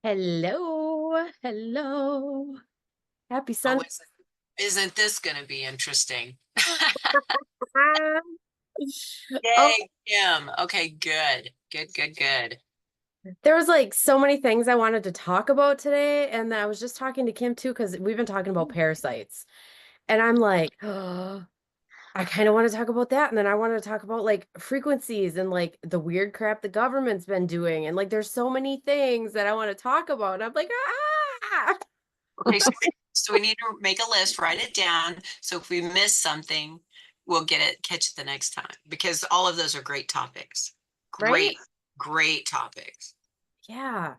Hello, hello. Happy Oh, Sunday. isn't this going to be interesting? Oh, Yay, Kim. Okay, good. Good, good, good. there was like so many things I wanted to talk about today, and I was just talking to Kim too because we've been talking about parasites, and I'm like, oh, I kind of want to talk about that, and then I wanted to talk about like frequencies and like the weird crap the government's been doing, and like there's so many things that I want to talk about, and I'm like, ah. Okay, so we need to make a list, write it down. So if we miss something, we'll catch it the next time because all of those are great topics. Right? Great, great topics. Yeah.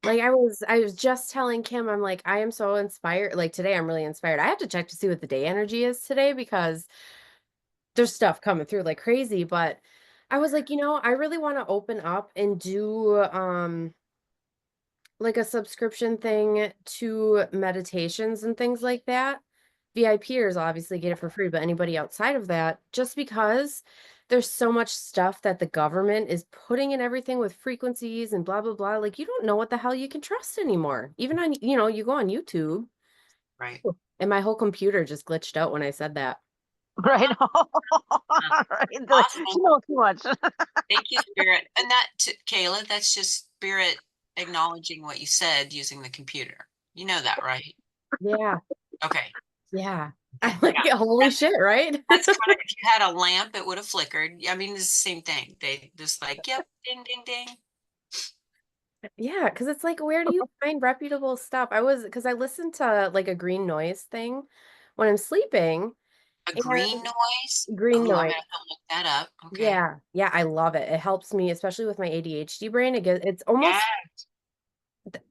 Like I was just telling Kim, I'm like, I am so inspired. Like today, I'm really inspired. I have to check to see what the day energy is today because there's stuff coming through like crazy. But I was like, I really want to open up and do like a subscription thing to meditations and things like that. VIPers obviously get it for free, but anybody outside of that, just because there's so much stuff that the government is putting in everything with frequencies and blah blah blah. Like you don't know what the hell you can trust anymore. Even on, you go on YouTube, Right. and my whole computer just glitched out when I said that. Right. Uh, Right, she Awesome. knows too much. Thank you, Spirit. And Kayla, that's just Spirit acknowledging what you said using the computer. You know that, right? Yeah, Okay. yeah. I'm like, Yeah. holy shit, right? That's kind of, if you had a lamp, it would have flickered. I mean, it's the same thing. They just like, yep, ding, ding, ding. Yeah, because it's like, where do you find reputable stuff? Because I listened to like a green noise thing when I'm sleeping, A green and noise. green Oh, I'm gonna noise. have to look that up. Okay. Yeah, yeah, I love it. It helps me, especially with my ADHD brain. It's Yeah. almost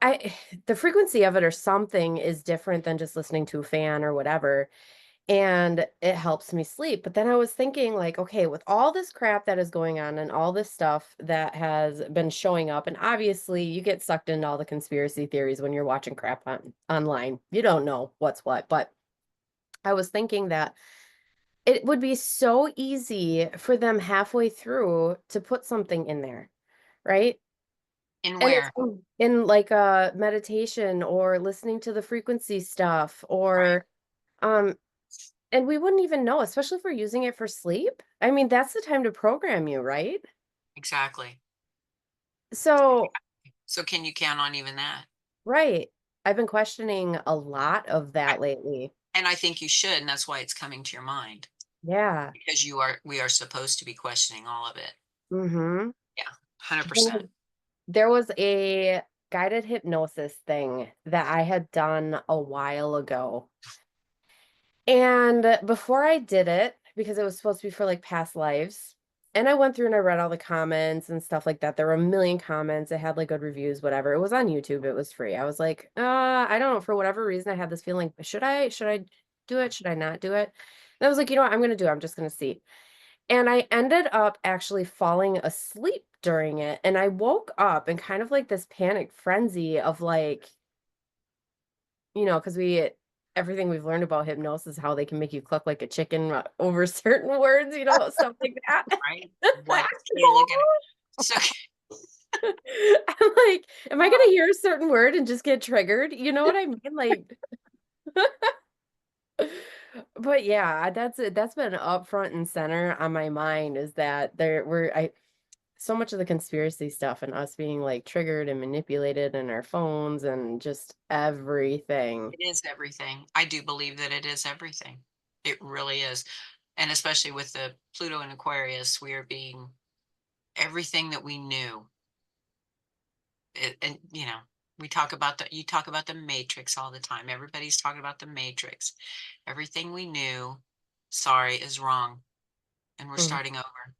I the frequency of it or something is different than just listening to a fan or whatever. And it helps me sleep. But then I was thinking, like, okay, with all this crap that is going on and all this stuff that has been showing up, and obviously you get sucked into all the conspiracy theories when you're watching crap online. You don't know what's what. But I was thinking that it would be so easy for them halfway through to put something in there, right? In And it's where? in like a meditation or listening to the frequency stuff Right. or um and we wouldn't even know, especially if we're using it for sleep. I mean, that's the time to program you, right? Exactly. So, So can you count on even that? right. I've been questioning a lot of I, that lately. and I think you should, and that's why it's coming to your mind Yeah. because we are supposed to be questioning all of it. Mm-hmm. Yeah, 100%. There was a guided hypnosis thing that I had done a while ago. And before I did it, because it was supposed to be for like past lives, and I went through and I read all the comments and stuff like that. There were a million comments. It had like good reviews, whatever. It was on YouTube. It was free. I was like, I don't know. For whatever reason, I had this feeling, should I do it? Should I not do it? And I was like, you know what? I'm going to do it. I'm just going to see. And I ended up actually falling asleep during it. And I woke up in kind of like this panic frenzy of like, because everything we've learned about hypnosis, how they can make you cluck like a chicken over certain words, stuff like that. Right. What is Kayla gonna? So I'm like, am I gonna hear a certain word and just get triggered? You know what I mean? Like, but yeah, that's it. That's been up front and center on my mind is that there were I so much of the conspiracy stuff and us being like triggered and manipulated in our phones and just everything. it is everything. I do believe that it is everything. It really is. And especially with the Pluto and Aquarius, we are being everything that we knew. And you talk about the matrix all the time. Everybody's talking about the matrix. Everything we knew, sorry, is wrong. And we're Mm. starting over.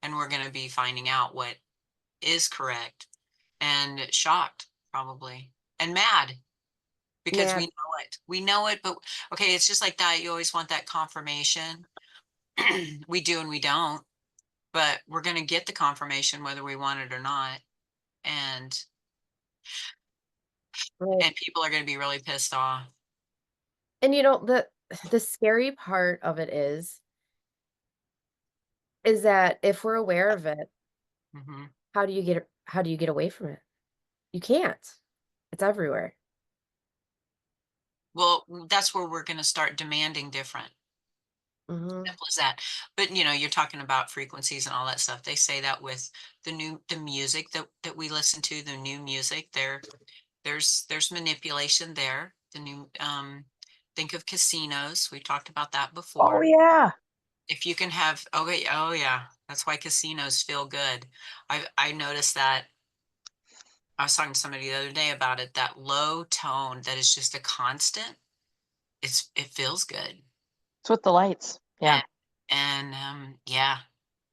And we're going to be finding out what is correct and shocked, probably, and mad because we Man, know it. We know it, but okay, it's just like that. You always want that confirmation. We do and we don't, but we're going to get the confirmation whether we want it or not. And right. people are going to be really pissed off. And the scary part of it is that if we're aware of it, Hmm. how do you get away from it? You can't. It's everywhere. Well, that's where we're going to start demanding different. Hmm. Simple as that. But you're talking about frequencies and all that stuff. They say that with the music that we listen to, the new music, there's manipulation there. The new think of casinos. We talked about that Oh before. yeah. If you can have, oh yeah, that's why casinos feel good. I noticed that. I was talking to somebody the other day about it, that low tone that is just a constant. It feels good. It's with the lights. Yeah. And yeah,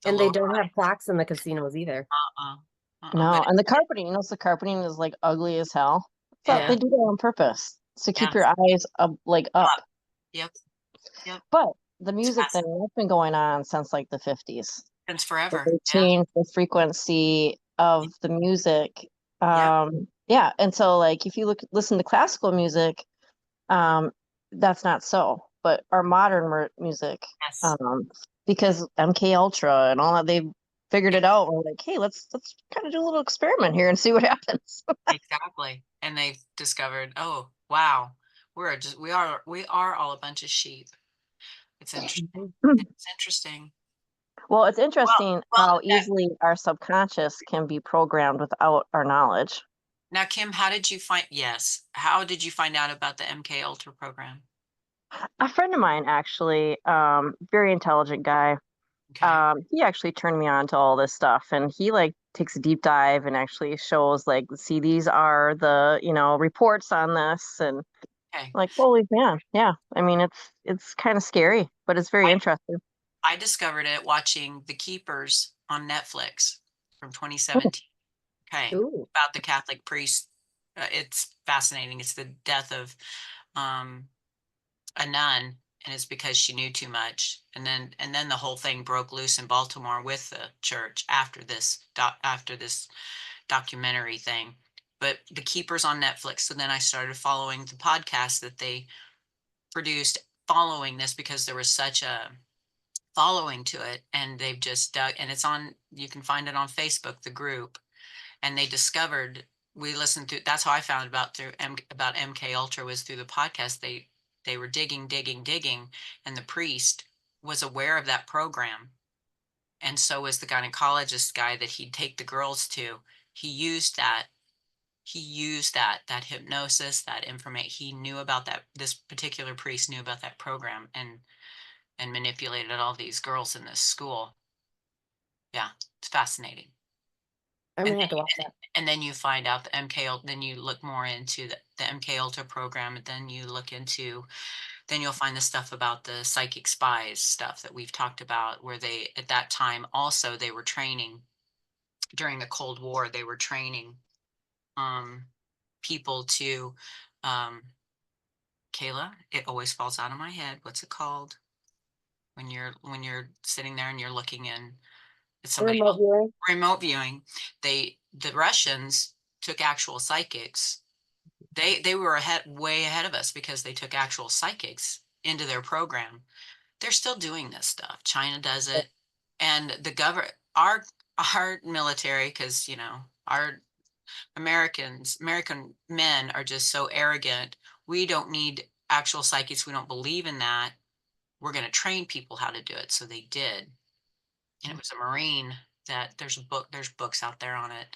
the And they lower don't have clocks in the casinos either. uh but No, and the carpeting, the carpeting is like ugly as hell. So yeah, they do that on purpose to yeah, keep your eyes up, like up. up. Yep, yep. But the It's music thing, fascinating. that's been going on since like the 50s. Since But forever. they Yeah, changed the frequency of the music. yep, Yeah, and so like if you listen to classical music, um, that's not so. But our modern music, yes, um, because MK Ultra and all that, they figured it yes, out. We're like, hey, let's kind of do a little experiment here and see what happens. exactly. And they've discovered, oh wow, we are all a bunch of sheep. It's interesting. It's interesting. Well, it's Well, interesting well, how easily our subconscious can be programmed without our knowledge. now, Kim, how did you find out about the MK Ultra program? A friend of mine, actually, very intelligent guy, Okay. he actually turned me on to all this stuff, and he like takes a deep dive and actually shows like, see, these are the reports on this, and Okay. like, holy man, yeah. I mean, it's kind of scary, but it's very I, interesting. I discovered it watching The Keepers on Netflix from Hmm. 2017. Okay. Ooh. About the Catholic priest. It's fascinating. It's the death of um, a nun, and it's because she knew too much. And then the whole thing broke loose in Baltimore with the church after this documentary thing. But The Keepers on Netflix. So then I started following the podcast that they produced following this, because there was such a following to it, and they've just dug, and you can find it on Facebook, the group. And they discovered, we listened to, that's how I found about MK Ultra, was through the podcast. They were digging, and the priest was aware of that program, and so was the gynecologist guy that he'd take the girls to. He used that. He used that hypnosis, that information. He knew about that. This particular priest knew about that program, and manipulated all these girls in this school. Yeah, it's fascinating. I'm And gonna have to watch then, that. and then you find out the then you look more into the MK Ultra program, and then then you'll find the stuff about the psychic spies stuff that we've talked about, where they, at that time, also, they were training during the Cold War. They were training um, people to, um, Kayla, it always falls out of my head. What's it called? When you're sitting there and you're looking in, it's somebody Remote else. viewing. Remote viewing. The Russians took actual psychics. They were way ahead of us, because they took actual psychics into their program. They're still doing this stuff. China does it, and our military, because our American men are just so arrogant. We don't need actual psychics. We don't believe in that. We're going to train people how to do it. So they did. And it was a Marine that, there's books out there on it.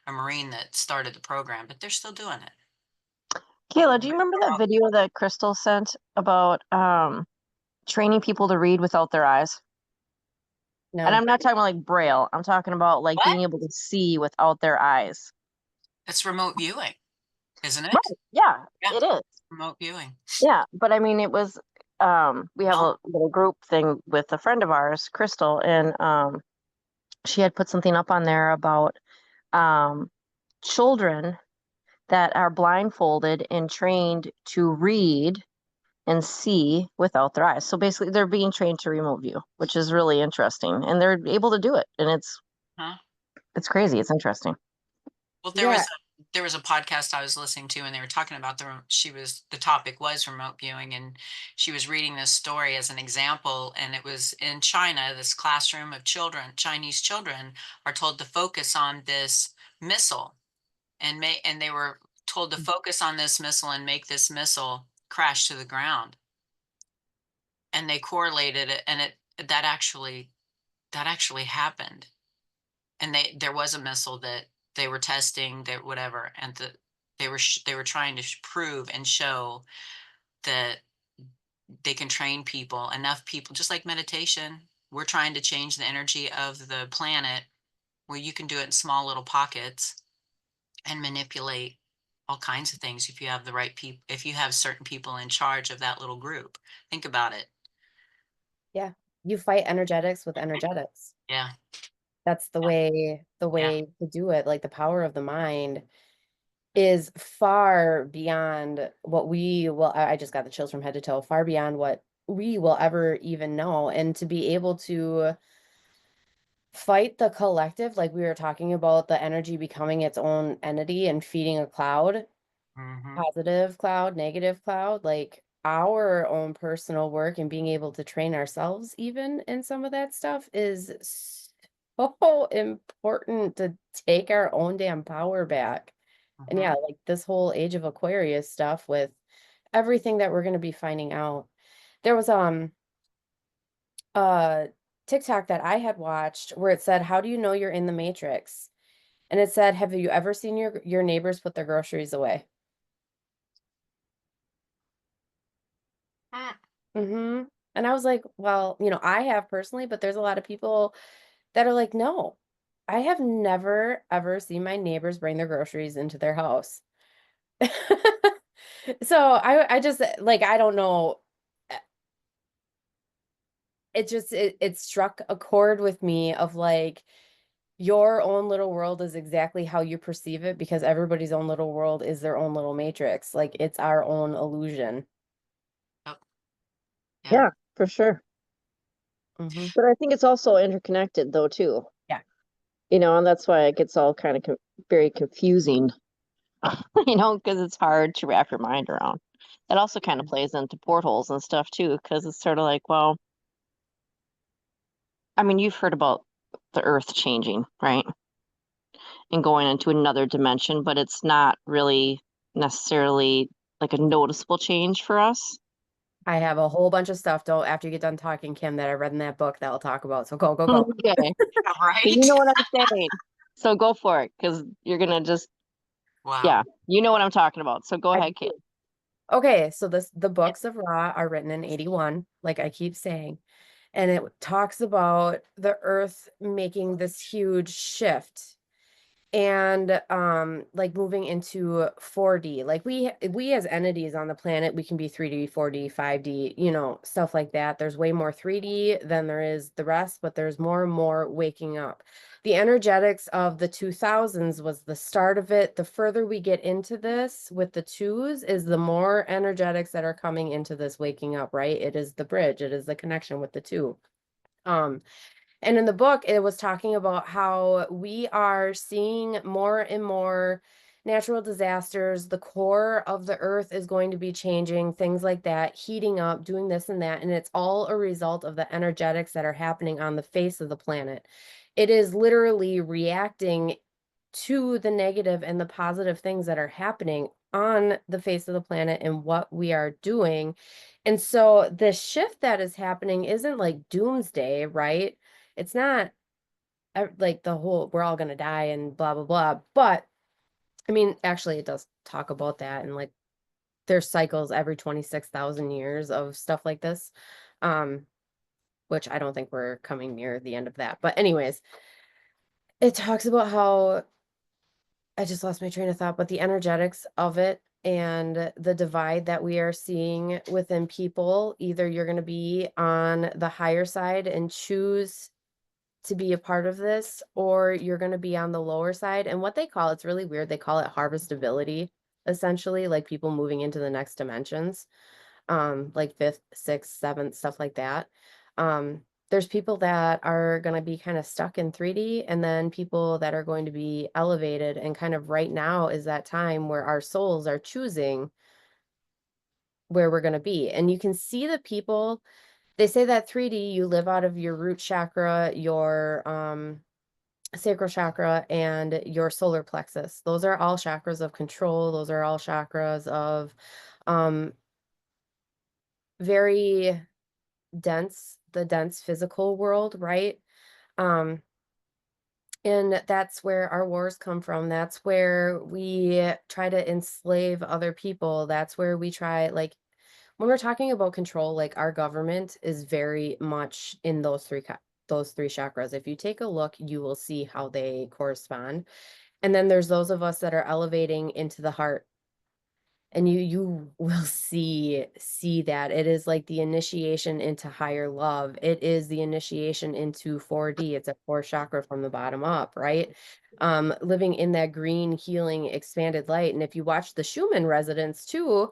A Marine that started the program, but they're still doing it. Kayla, do you remember that video that Crystal sent about training people to read without their eyes? And No. I'm not talking about like braille. I'm talking about like What? being able to see without their eyes. It's remote viewing, isn't it? Right. Yeah, Yeah, it is. remote viewing. Yeah, but I mean, it was, we have Oh, a little group thing with a friend of ours, Crystal, and she had put something up on there about um, children that are blindfolded and trained to read and see without their eyes. So basically, they're being trained to remote view, which is really interesting, and they're able to do it, and huh? it's crazy. It's interesting. Well, Yeah. there was a podcast I was listening to, and they were talking about the topic was remote viewing, and she was reading this story as an example, and it was in China. This classroom of children, Chinese children, are told to focus on this missile, and they were told to focus on this missile and make this missile crash to the ground. And they correlated it, and that actually happened. And there was a missile that they were testing, that whatever, and they were trying to prove and show that they can train people, enough people, just like meditation. We're trying to change the energy of the planet, where you can do it in small little pockets and manipulate all kinds of things if you have the right people, if you have certain people in charge of that little group. Think about it. Yeah. You fight energetics with energetics. Yeah. That's the way to do it. Like the power of the mind is far beyond what we will, I just got the chills from head to toe, far beyond what we will ever even know. And to be able to fight the collective, like we were talking about the energy becoming its own entity and feeding a cloud, Mm-hmm. positive cloud, negative cloud, like our own personal work and being able to train ourselves even in some of that stuff is so important to take our own damn power back. And Mm-hmm. yeah, like this whole age of Aquarius stuff with everything that we're going to be finding out. There was a TikTok that I had watched where it said, "How do you know you're in the Matrix?" And it said, "Have you ever seen your neighbors put their groceries away?" Mm-hmm. And I was like, well, I have personally, but there's a lot of people that are like, no, I have never ever seen my neighbors bring their groceries into their house. So I just like, I don't know. It just it struck a chord with me of like your own little world is exactly how you perceive it because everybody's own little world is their own little matrix. Like it's our own illusion. Oh, yeah. Yeah, for sure. Hmm. But I think it's also interconnected though too. Yeah. And that's why it gets all kind of very confusing, because it's hard to wrap your mind around. That also kind of plays into portals and stuff too, because it's sort of like, well, I mean, you've heard about the earth changing, right? And going into another dimension, but it's not really necessarily like a noticeable change for us. I have a whole bunch of stuff though after you get done talking, Kim, that I read in that book that I'll talk about. So go, go, go. Okay. So you Right. know what I'm saying. So go for it, because you're gonna just, Wow. yeah, you know what I'm talking about. So go I ahead, do. Kate. Okay, so the books of Ra are written in 81, like I keep saying, and it talks about the earth making this huge shift and like moving into 4D. Like we as entities on the planet, we can be 3D, 4D, 5D, stuff like that. There's way more 3D than there is the rest, but there's more and more waking up. The energetics of the 2000s was the start of it. The further we get into this with the twos is the more energetics that are coming into this waking up, right? It is the bridge, it is the connection with the two. Um, and in the book, it was talking about how we are seeing more and more natural disasters. The core of the earth is going to be changing, things like that, heating up, doing this and that. And it's all a result of the energetics that are happening on the face of the planet. It is literally reacting to the negative and the positive things that are happening on the face of the planet and what we are doing. And so the shift that is happening isn't like doomsday, right? It's not like the whole we're all going to die and blah blah blah. But I mean, actually it does talk about that and like there's cycles every 26,000 years of stuff like this. Um which I don't think we're coming near the end of that. But anyways, it talks about how I just lost my train of thought, but the energetics of it and the divide that we are seeing within people, either you're going to be on the higher side and choose to be a part of this, or you're going to be on the lower side. And what they call it's really weird. They call it harvestability, essentially, like people moving into the next dimensions, like fifth, sixth, seventh, stuff like that. There's people that are going to be kind of stuck in 3D, and then people that are going to be elevated. And kind of right now is that time where our souls are choosing where we're going to be. And you can see the people, they say that 3D, you live out of your root chakra, your sacral chakra and your solar plexus. Those are all chakras of control. Those are all chakras of um very the dense physical world, right? Um and that's where our wars come from. That's where we try to enslave other people. That's where we try, like, when we're talking about control, like our government is very much in those three chakras. If you take a look, you will see how they correspond. And then there's those of us that are elevating into the heart, and you will see that it is like the initiation into higher love. It is the initiation into 4D. It's a fourth chakra from the bottom up, right? Living in that green healing expanded light. And if you watch the Schumann resonance too,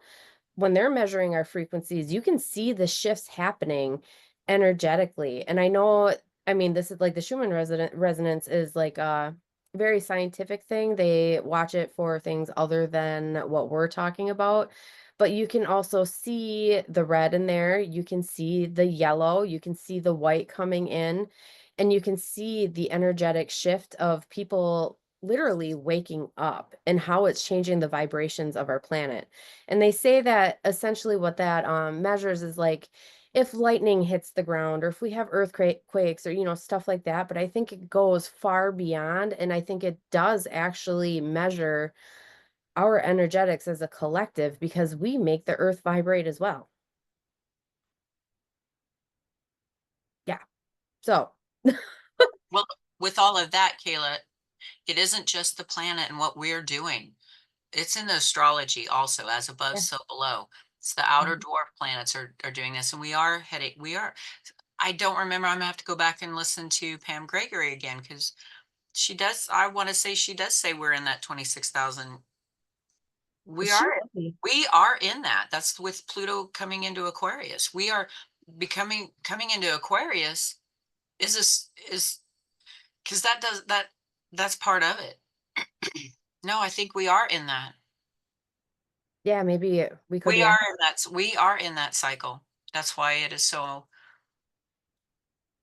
when they're measuring our frequencies, you can see the shifts happening energetically. And I know, I mean, this is like the Schumann resonance is like a very scientific thing. They watch it for things other than what we're talking about. But you can also see the red in there. You can see the yellow. You can see the white coming in. And you can see the energetic shift of people literally waking up and how it's changing the vibrations of our planet. And they say that essentially what that measures is like if lightning hits the ground or if we have earthquakes or, stuff like that. But I think it goes far beyond. And I think it does actually measure our energetics as a collective because we make the earth vibrate as well. Yeah. So, Well, with all of that, Kayla, it isn't just the planet and what we're doing. It's in the astrology also, as above, yeah. so below. It's the outer dwarf planets are doing this, and I don't remember. I'm gonna have to go back and listen to Pam Gregory again because she does. I want to say she does say we're in that 26,000. We She are. would be. We are in that. That's with Pluto coming into Aquarius. We are coming into Aquarius is this is because that's part of it. No, I think we are in that. Yeah, maybe we could be a We are in that cycle. That's why it is so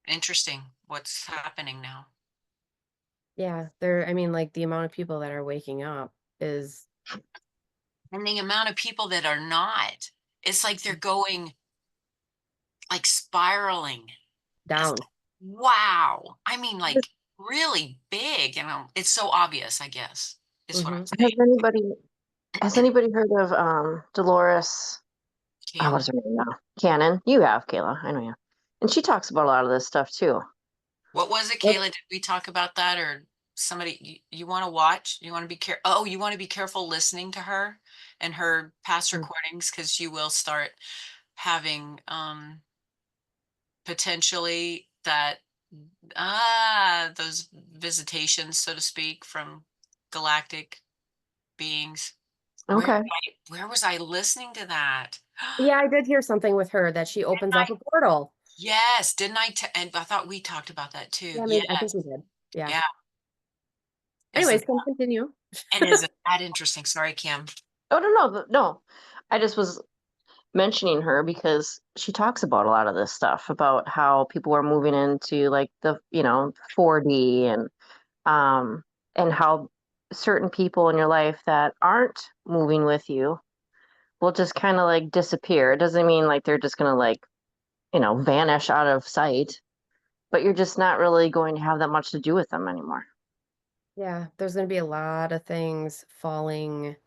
interesting what's happening now. yeah, there I mean like the amount of people that are waking up is And the amount of people that are not, it's like they're going like spiraling. It's down. wow. I mean, like really big, it's so obvious, I guess, is what I'm Mhm. Has saying. anybody has anybody heard of Dolores? Oh, what is Cannon. her name now? Cannon. You have, Kayla. I know you. And she talks about a lot of this stuff too. What was it, Kayla? Did we talk about that or somebody you want to watch? You want to be careful. Oh, you want to be careful listening to her and her past Mm. recordings because you will start having potentially that those visitations, so to speak, from galactic beings. Where Okay. where was I listening to that? Yeah, I did hear something with her that she Didn't opens I? up a portal. Yes, didn't I? And I thought we talked about that too. Yeah, maybe I think we Yes, did. Yeah. yeah. Isn't Anyways, can continue. and isn't that interesting? Sorry, Kim. Oh no. I just was mentioning her because she talks about a lot of this stuff about how people are moving into like the 4D um and how certain people in your life that aren't moving with you will just kind of like disappear. It doesn't mean like they're just gonna like vanish out of sight, but you're just not really going to have that much to do with them anymore. Yeah, there's going to be a lot of things falling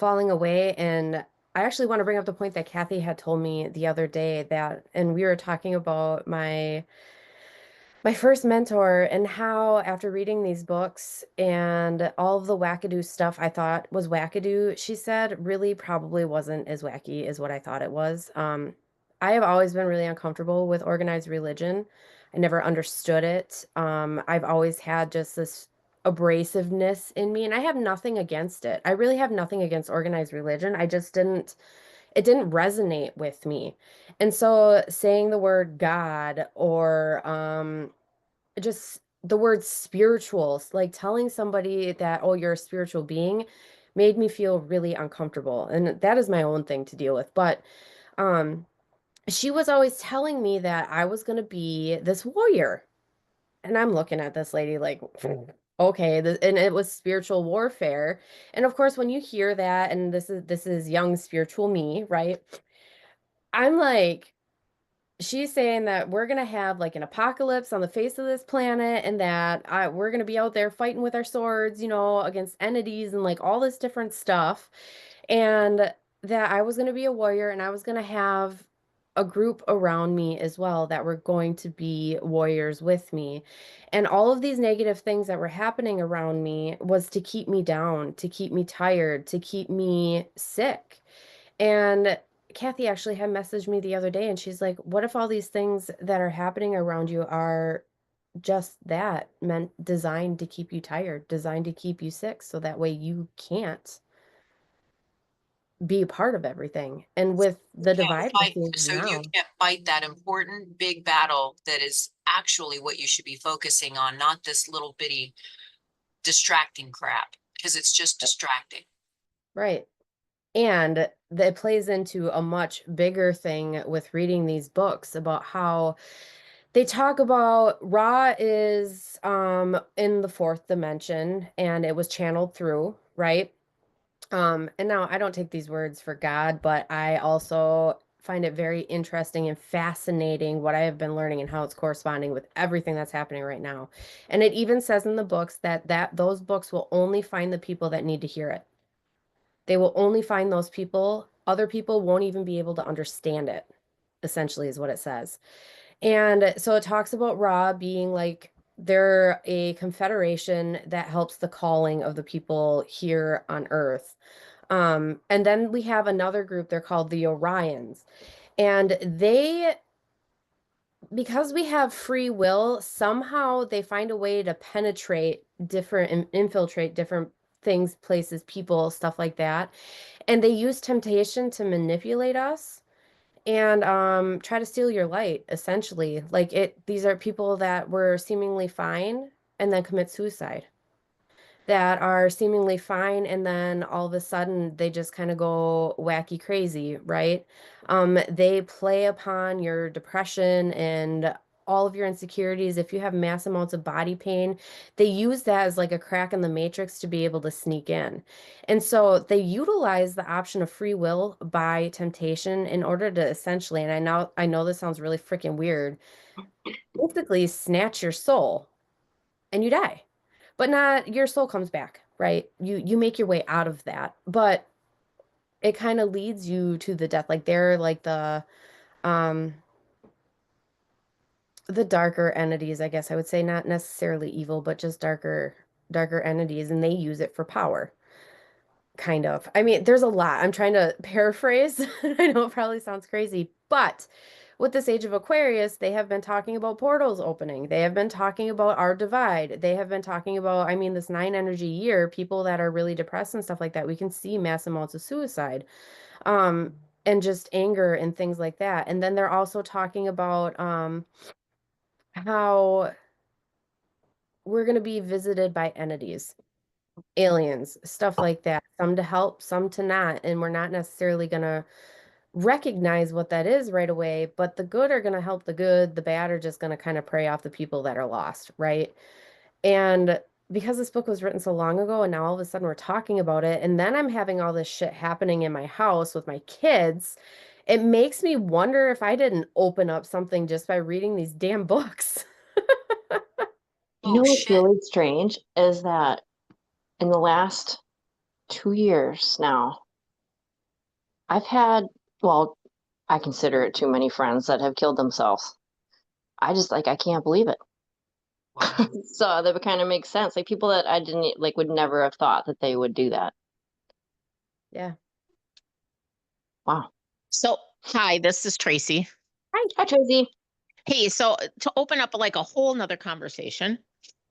away. And I actually want to bring up the point that Kathy had told me the other day that, and we were talking about my first mentor and how after reading these books and all of the wackadoo stuff I thought was wackadoo, she said really probably wasn't as wacky as what I thought it was. I have always been really uncomfortable with organized religion. I never understood it. I've always had just this abrasiveness in me, and I have nothing against it. I really have nothing against organized religion. I just it didn't resonate with me. And so saying the word God or just the word spiritual, like telling somebody that, oh, you're a spiritual being, made me feel really uncomfortable. And that is my own thing to deal with. But um, she was always telling me that I was going to be this warrior. And I'm looking at this lady like, okay, and it was spiritual warfare. And of course, when you hear that, and this is young spiritual me, right? I'm like, she's saying that we're gonna have like an apocalypse on the face of this planet, and that we're gonna be out there fighting with our swords, against entities and like all this different stuff, and that I was gonna be a warrior, and I was gonna have a group around me as well that were going to be warriors with me. And all of these negative things that were happening around me was to keep me down, to keep me tired, to keep me sick. And Kathy actually had messaged me the other day and she's like, what if all these things that are happening around you are just that meant designed to keep you tired, designed to keep you sick, so that way you can't be a part of everything. And with the divide we're seeing So you now, can't fight that important big battle that is actually what you should be focusing on, not this little bitty distracting crap, because it's just distracting. right? And that plays into a much bigger thing with reading these books about how they talk about Ra is in the fourth dimension and it was channeled through, right? And now I don't take these words for God, but I also find it very interesting and fascinating what I have been learning and how it's corresponding with everything that's happening right now. And it even says in the books that those books will only find the people that need to hear it. They will only find those people. Other people won't even be able to understand it, essentially, is what it says. And so it talks about Ra being like they're a confederation that helps the calling of the people here on Earth. And then we have another group, they're called the Orions. And because we have free will, somehow they find a way to penetrate different and infiltrate different things, places, people, stuff like that. And they use temptation to manipulate us and try to steal your light, essentially. Like these are people that were seemingly fine and then commit suicide, that are seemingly fine and then all of a sudden they just kind of go wacky crazy, right? They play upon your depression and all of your insecurities. If you have mass amounts of body pain, they use that as like a crack in the matrix to be able to sneak in. And so they utilize the option of free will by temptation in order to essentially, and I know this sounds really freaking weird, basically snatch your soul and you die. But not your soul comes back, right? You make your way out of that. But it kind of leads you to the death. Like they're like um the darker entities, I guess I would say, not necessarily evil, but just darker entities, and they use it for power. Kind of. I mean, there's a lot. I'm trying to paraphrase. I know it probably sounds crazy, but with this age of Aquarius, they have been talking about portals opening. They have been talking about our divide. They have been talking about, I mean, this nine energy year, people that are really depressed and stuff like that. We can see mass amounts of suicide, and just anger and things like that. And then they're also talking about how we're going to be visited by entities, aliens, stuff like that. Some to help, some to not. And we're not necessarily going to recognize what that is right away, but the good are going to help the good. The bad are just going to kind of prey off the people that are lost, right? And because this book was written so long ago, and now all of a sudden we're talking about it, and then I'm having all this shit happening in my house with my kids, it makes me wonder if I didn't open up something just by reading these damn books. You know Oh what's shit. really strange is that in the last 2 years now, I've had, well, I consider it too many friends that have killed themselves. I can't believe it. Wow. So that would kind of make sense. Like people that I didn't like would never have thought that they would do that. Yeah. Wow. So, hi, this is Tracy. Hi, Tracy. Hey, so to open up like a whole nother conversation.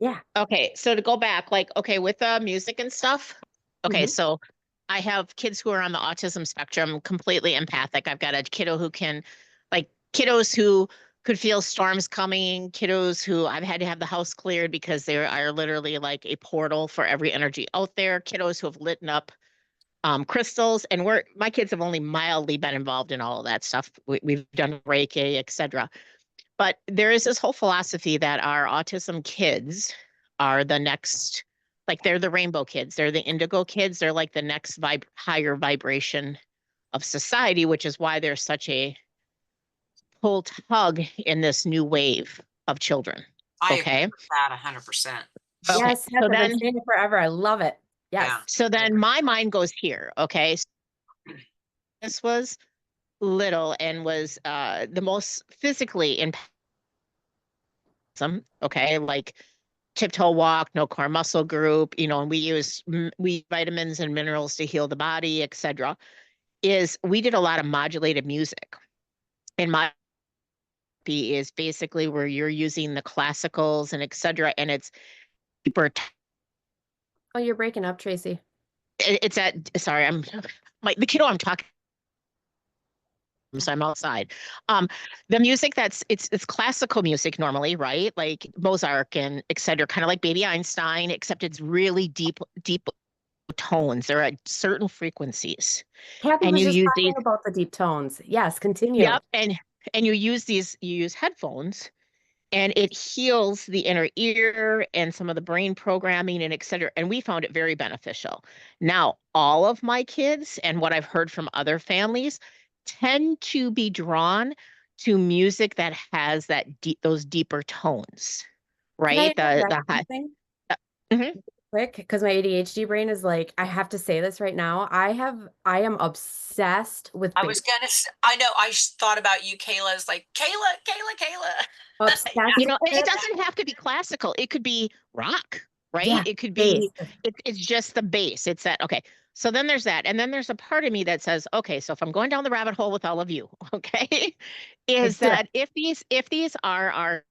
Yeah. Okay, so to go back, like, okay, with music and stuff. Okay, Mhm. so I have kids who are on the autism spectrum, completely empathic. I've got a kiddo who can, like, kiddos who could feel storms coming, kiddos who I've had to have the house cleared because they are literally like a portal for every energy out there, kiddos who have lit up crystals, and my kids have only mildly been involved in all of that stuff. We've done Reiki, etc. But there is this whole philosophy that our autism kids are the next, like they're the rainbow kids, they're the indigo kids, they're like the next higher vibration of society, which is why there's such a pull tug in this new wave of children. I agree Okay. with that 100%. Okay. Yes, yes, So I've been then, saying it forever. I love it. Yes. Yeah. so then my mind goes here. Okay. So this was little and was the most physically impactful. Okay. Like tiptoe walk, no core muscle group, you know, and we use vitamins and minerals to heal the body, etc. Is we did a lot of modulated music. And my is basically where you're using the classicals and etc. And it's deeper. Oh, you're breaking up, Tracy. It's at, sorry, the kiddo I'm talking, so I'm outside. The music it's classical music normally, right? Like Mozart and etc. Kind of like Baby Einstein, except it's really deep tones. They're at certain frequencies. Kathy And was you just use talking these, about the deep tones. Yes, continue. yep, and you use headphones and it heals the inner ear and some of the brain programming and et cetera. And we found it very beneficial. Now, all of my kids and what I've heard from other families tend to be drawn to music that has those deeper tones, Can I right? interject The high. something Mhm. quick? Because my ADHD brain is like, I have to say this right now. I am obsessed with I bass. was gonna. I know. I thought about you, Kayla. It's like Kayla. Obsessed You with know, it it. doesn't have to be classical. It could be rock, right? Yeah, It could bass. be, it's just the bass. It's that, okay. So then there's that. And then there's a part of me that says, okay, so if I'm going down the rabbit hole with all of you, okay, Let's is do it. that if these are our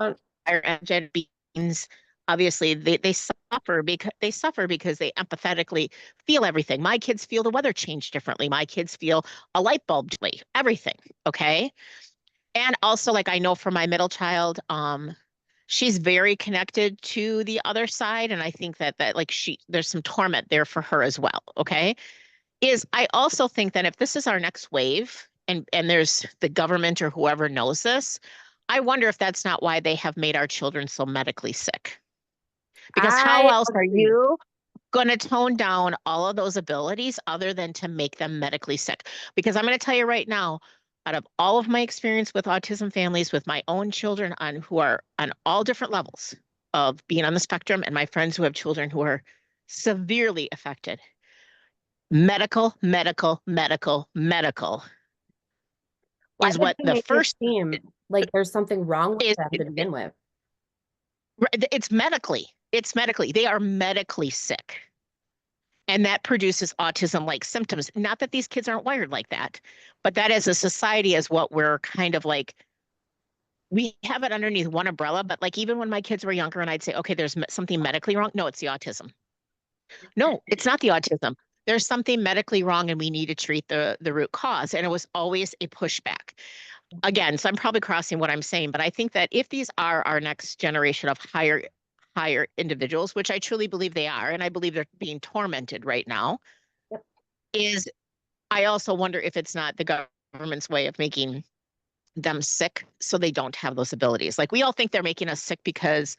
Um, energetic beings, obviously they suffer because they empathetically feel everything. My kids feel the weather change differently. My kids feel a light bulb differently, everything. Okay. And also, like I know for my middle child, she's very connected to the other side. And I think that like there's some torment there for her as well. Okay. I also think that if this is our next wave and there's the government or whoever knows this, I wonder if that's not why they have made our children so medically sick. Because how I else are agree. you going to tone down all of those abilities other than to make them medically sick? Because I'm going to tell you right now, out of all of my experience with autism families, with my own children who are on all different levels of being on the spectrum, and my friends who have children who are severely affected, medical Why is did what they the make it first seem like there's something wrong with is. them to begin with? It's medically. They are medically sick. And that produces autism-like symptoms. Not that these kids aren't wired like that, but that as a society is what we're kind of like, we have it underneath one umbrella, but like even when my kids were younger and I'd say, okay, there's something medically wrong. No, it's the autism. No, it's not the autism. There's something medically wrong and we need to treat the root cause. And it was always a pushback. Again, so I'm probably crossing what I'm saying, but I think that if these are our next generation of higher individuals, which I truly believe they are, and I believe they're being tormented right now, Yep. is I also wonder if it's not the government's way of making them sick so they don't have those abilities. Like we all think they're making us sick because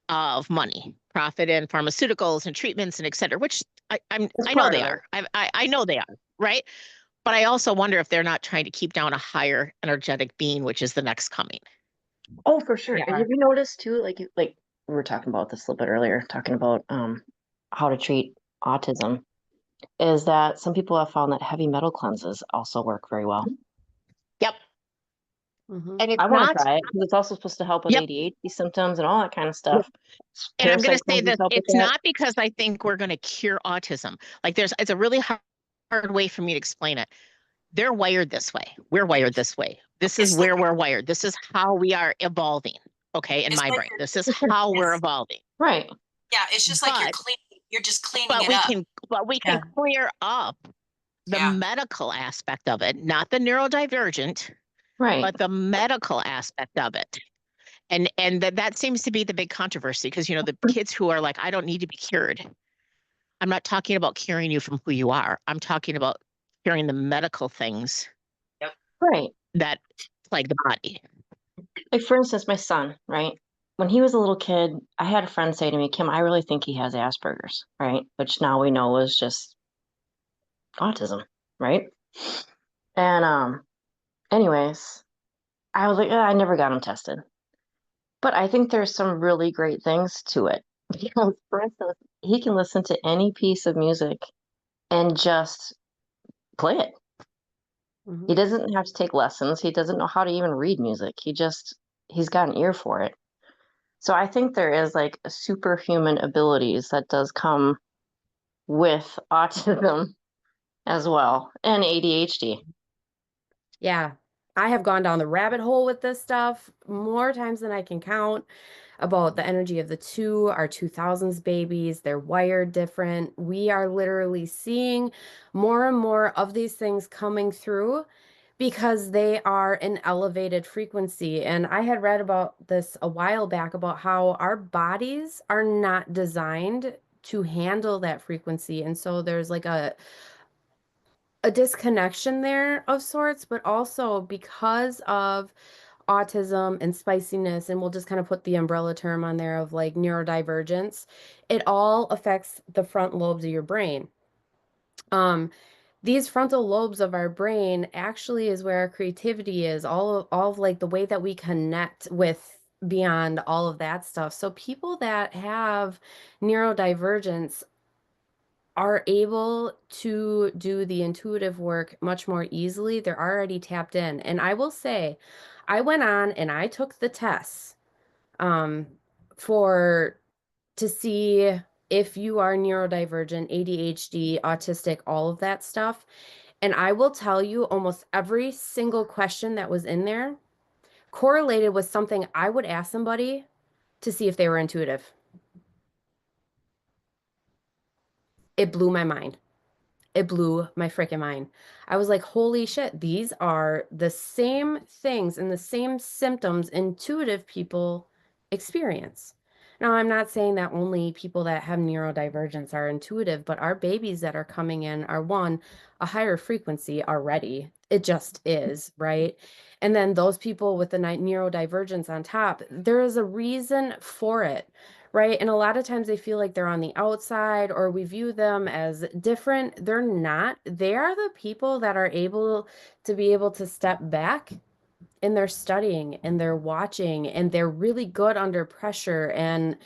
of money, profit in pharmaceuticals and treatments and et cetera, which I It's know part they of are. it. I know they are, right? But I also wonder if they're not trying to keep down a higher energetic being, which is the next coming. Oh, for sure. Yeah. And have you noticed too, like we were talking about this a little bit earlier, talking about how to treat autism, is that some people have found that heavy metal cleanses also work very well. Yep. Mhm. And it's I want to not, try it because it's also supposed to help with yep. ADHD symptoms and all that kind of Yep. stuff. And I'm going Parasite to say cleanses this, help with it's that. not because I think we're going to cure autism. Like it's a really hard way for me to explain it. They're wired this way. We're wired this way. This is It's like where we're wired. This is how we are evolving. Okay. In it's my like brain, this is how we're evolving. Right. yeah. It's just like But, you're just cleaning but it we up. can, but we can Yeah. clear up the Yeah. medical aspect of it, not the neurodivergent, Right. but the medical aspect of it. And that seems to be the big controversy because, you know, the kids who are like, I don't need to be cured. I'm not talking about curing you from who you are. I'm talking about curing the medical things Yep. Right. that plague the body. Like, for instance, my son, right? When he was a little kid, I had a friend say to me, Kim, I really think he has Asperger's, right? Which now we know is just autism, right? And anyways, I was like, I never got him tested. But I think there's some really great things to it. Because, for instance, he can listen to any piece of music and just play it. Mhm. He doesn't have to take lessons. He doesn't know how to even read music. He's got an ear for it. So I think there is like superhuman abilities that does come with autism as well, and ADHD. Yeah. I have gone down the rabbit hole with this stuff more times than I can count about the energy of the two, our 2000s babies. They're wired different. We are literally seeing more and more of these things coming through because they are an elevated frequency. And I had read about this a while back about how our bodies are not designed to handle that frequency. And so there's like a disconnection there of sorts, but also because of autism and spiciness, and we'll just kind of put the umbrella term on there of like neurodivergence, it all affects the front lobes of your brain. Um, these frontal lobes of our brain actually is where our creativity is, all of like the way that we connect with beyond all of that stuff. So people that have neurodivergence are able to do the intuitive work much more easily. They're already tapped in. And I will say, I went on and I took the tests um, for to see if you are neurodivergent, ADHD, autistic, all of that stuff. And I will tell you, almost every single question that was in there correlated with something I would ask somebody to see if they were intuitive. It blew my mind. It blew my freaking mind. I was like, holy shit, these are the same things and the same symptoms intuitive people experience. Now, I'm not saying that only people that have neurodivergence are intuitive, but our babies that are coming in are one, a higher frequency already. It just is, right? And then those people with the neurodivergence on top, there is a reason for it, right? And a lot of times they feel like they're on the outside or we view them as different. They're not. They are the people that are able to step back and they're studying and they're watching and they're really good under pressure. And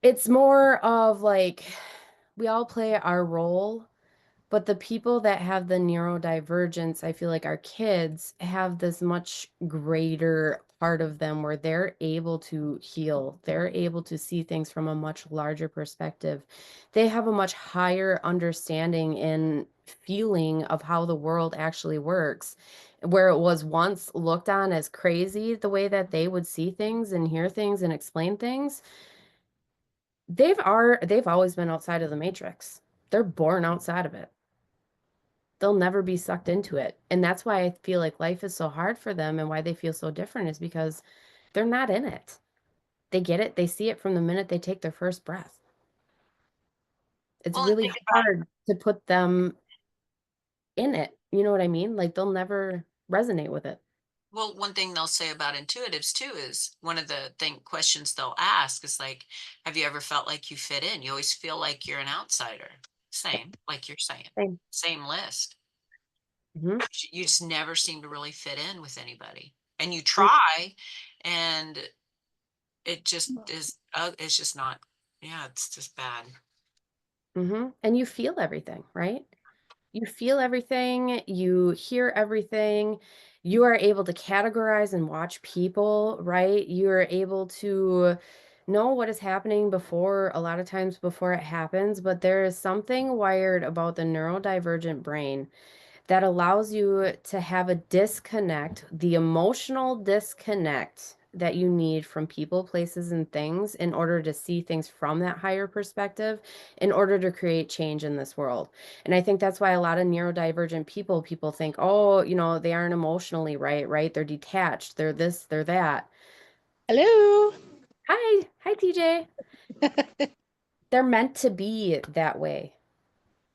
it's more of like we all play our role, but the people that have the neurodivergence, I feel like our kids have this much greater part of them where they're able to heal. They're able to see things from a much larger perspective. They have a much higher understanding and feeling of how the world actually works. Where it was once looked on as crazy, the way that they would see things and hear things and explain things, they've always been outside of the matrix. They're born outside of it. They'll never be sucked into it. And that's why I feel like life is so hard for them and why they feel so different is because they're not in it. They get it, they see it from the minute they take their first breath. It's Well, and really think about hard to put them in it. You know what I mean? Like they'll never resonate with it. well, one thing they'll say about intuitives too is one of the questions they'll ask is like, have you ever felt like you fit in? You always feel like you're an outsider. Same, like you're saying, Same. same list. Mhm. You just never seem to really fit in with anybody. And you try, and it just is, it's just not, yeah, it's just bad. And you feel everything, right? You feel everything, you hear everything, you are able to categorize and watch people, right? You are able to know what is happening before, a lot of times before it happens, but there is something wired about the neurodivergent brain that allows you to have a disconnect, the emotional disconnect that you need from people, places, and things in order to see things from that higher perspective, in order to create change in this world. And I think that's why a lot of neurodivergent people think, oh, they aren't emotionally right? They're detached, they're this, they're that. Hello. Hi, TJ. They're meant to be that way.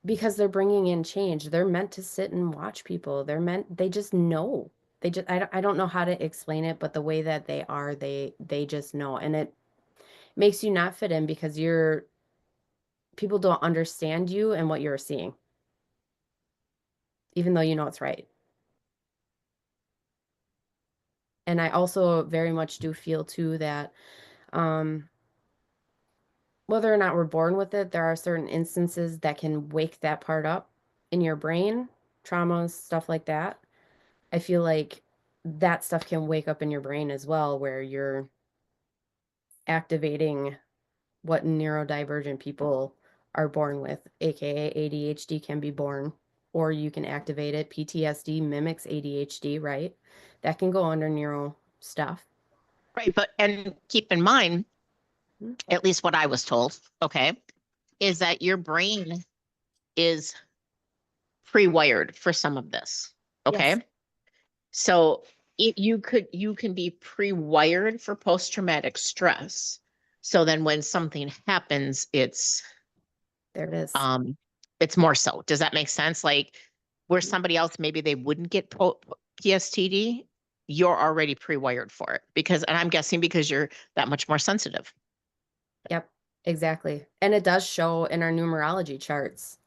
because they're bringing in change. They're meant to sit and watch people. They just know. I don't know how to explain it, but the way that they are, they just know. And it makes you not fit in because people don't understand you and what you're seeing, even though you know it's right. And I also very much do feel too that um whether or not we're born with it, there are certain instances that can wake that part up in your brain, traumas, stuff like that. I feel like that stuff can wake up in your brain as well, where you're activating what neurodivergent people are born with, aka ADHD can be born, or you can activate it. PTSD mimics ADHD, right? That can go under neuro stuff. Right. But, and keep in mind, Mhm. at least what I was told, okay, is that your brain is pre-wired for some of this. Yes, Okay. So you can be pre-wired for post-traumatic stress. So then when something happens, there it is. um it's more so. Does that make sense? Like where somebody else maybe they wouldn't get PSTD, you're already pre-wired for it because, and I'm guessing because you're that much more sensitive. Yep, exactly. And it does show in our numerology charts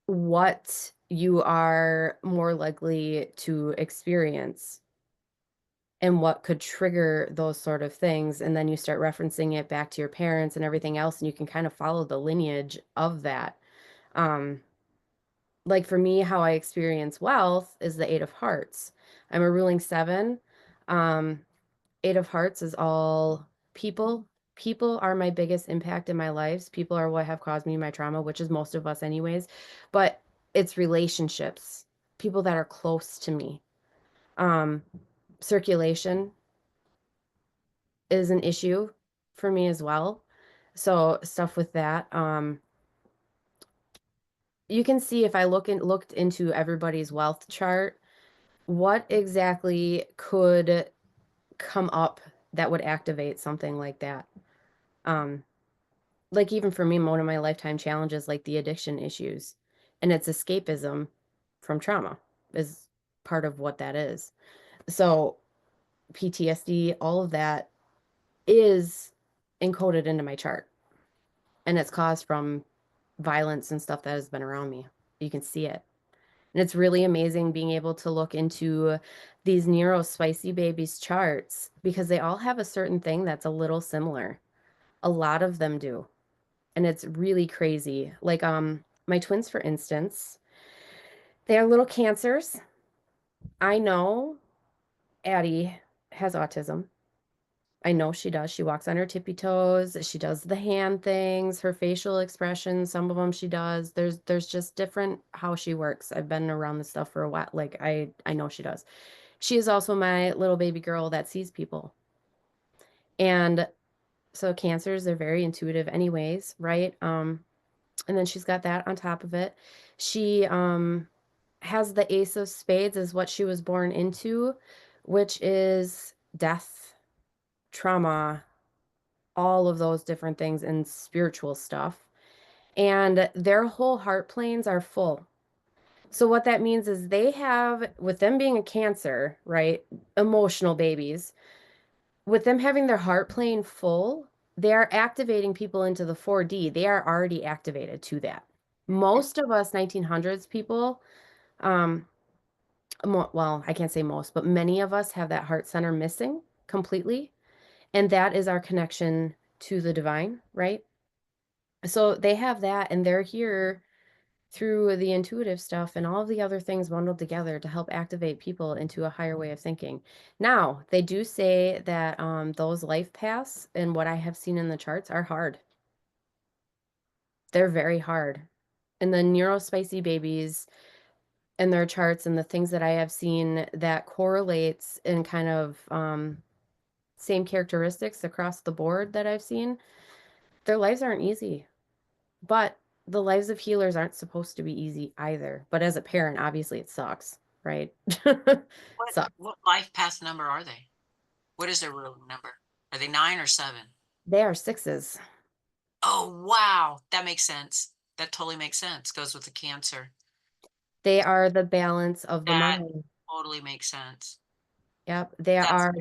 what you are more likely to experience and what could trigger those sort of things. And then you start referencing it back to your parents and everything else, and you can kind of follow the lineage of that. Um, like for me, how I experience wealth is the Eight of Hearts. I'm a ruling seven. Um, Eight of Hearts is all people. People are my biggest impact in my lives. People are what have caused me my trauma, which is most of us, anyways. But it's relationships, people that are close to me. Um, Circulation is an issue for me as well. So stuff with that. You can see if I looked into everybody's wealth chart, what exactly could come up that would activate something like that. Um, like even for me, one of my lifetime challenges, like the addiction issues, and it's escapism from trauma is part of what that is. So PTSD, all of that is encoded into my chart, and it's caused from violence and stuff that has been around me. You can see it. And it's really amazing being able to look into these Neuro Spicy Babies charts because they all have a certain thing that's a little similar. A lot of them do. And it's really crazy. Like my twins, for instance, they are little cancers. I know Addie has autism. I know she does. She walks on her tippy toes. She does the hand things, her facial expressions, some of them she does. There's just different how she works. I've been around this stuff for a while. Like I know she does. She is also my little baby girl that sees people. And so cancers, they're very intuitive anyways, right? And then she's got that on top of it. She has the Ace of Spades is what she was born into, which is death, trauma, all of those different things and spiritual stuff. And their whole heart planes are full. So what that means is they have, with them being a cancer, right? Emotional babies, with them having their heart plane full, they are activating people into the 4D. They are already activated to that. Most of us 1900s people, um, well, I can't say most, but many of us have that heart center missing completely. And that is our connection to the divine, right? So they have that, and they're here through the intuitive stuff and all of the other things bundled together to help activate people into a higher way of thinking. Now, they do say that those life paths and what I have seen in the charts are hard. They're very hard. And the neurospicy babies and their charts and the things that I have seen that correlates in kind of same characteristics across the board that I've seen, their lives aren't easy. But the lives of healers aren't supposed to be easy either. But as a parent, obviously it sucks, right? Sucks. What life path number are they? What is their real number? Are they 9 or 7? They are sixes. Oh, wow. That makes sense. That totally makes sense. Goes with the Cancer. They are the balance of the That mind. totally makes sense. Yep, they That's are.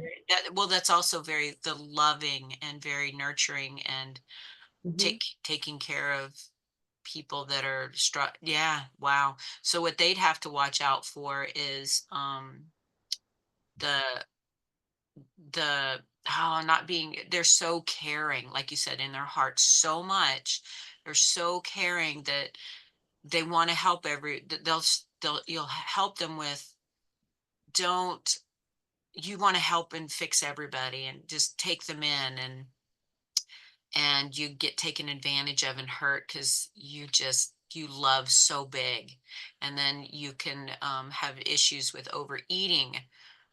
well, that's also very the loving and very nurturing and Mhm. taking care of people that are yeah, wow. So what they'd have to watch out for is the not being, they're so caring, like you said, in their heart so much. They're so caring that they want to help you'll help them with, don't, you want to help and fix everybody and just take them in, and you get taken advantage of and hurt because you love so big. And then you can have issues with overeating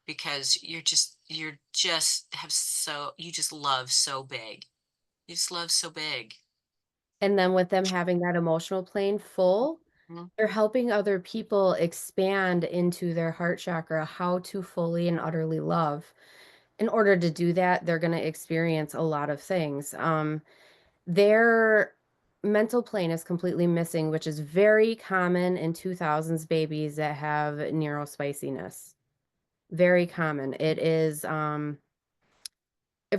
because you just love so big. You just love so big. And then with them having that emotional plane full, Mhm. they're helping other people expand into their heart chakra, how to fully and utterly love. In order to do that, they're going to experience a lot of things. Their mental plane is completely missing, which is very common in 2000s babies that have neurospiciness. Very common. It is, if